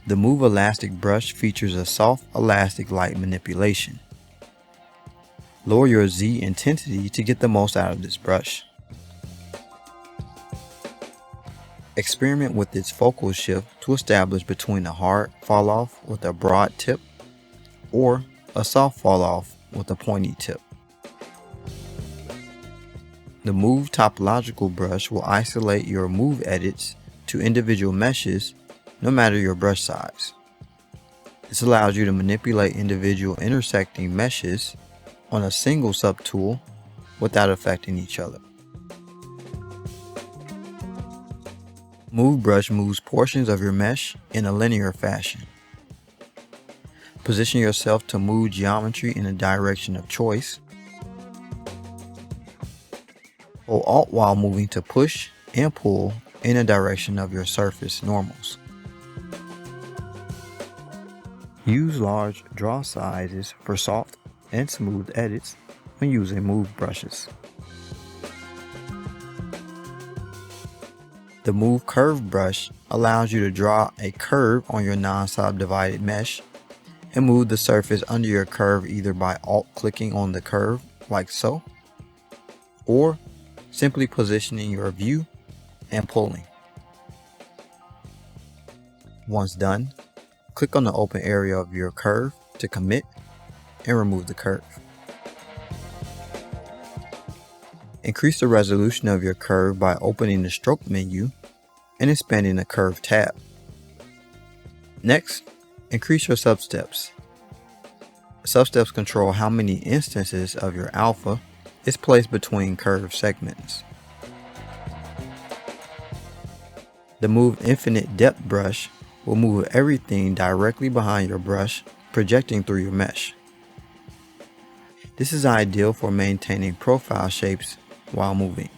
The Move Elastic brush features a soft elastic light manipulation. Lower your Z intensity to get the most out of this brush. Experiment with its focal shift to establish between a hard fall off with a broad tip or a soft fall off with a pointy tip. The Move topological brush will isolate your move edits to individual meshes no matter your brush size. This allows you to manipulate individual intersecting meshes on a single subtool without affecting each other. Move brush moves portions of your mesh in a linear fashion. Position yourself to move geometry in a direction of choice. Hold Alt while moving to push and pull in a direction of your surface normals. Use large draw sizes for soft and smooth edits when using move brushes. The Move Curve brush allows you to draw a curve on your non-subdivided mesh and move the surface under your curve either by Alt-clicking on the curve like so, or simply positioning your view and pulling. Once done, click on the open area of your curve to commit and remove the curve. Increase the resolution of your curve by opening the stroke menu and expanding the curve tab. Next, increase your substeps. Substeps control how many instances of your alpha is placed between curve segments. The Move Infinite Depth brush will move everything directly behind your brush, projecting through your mesh. This is ideal for maintaining profile shapes while moving.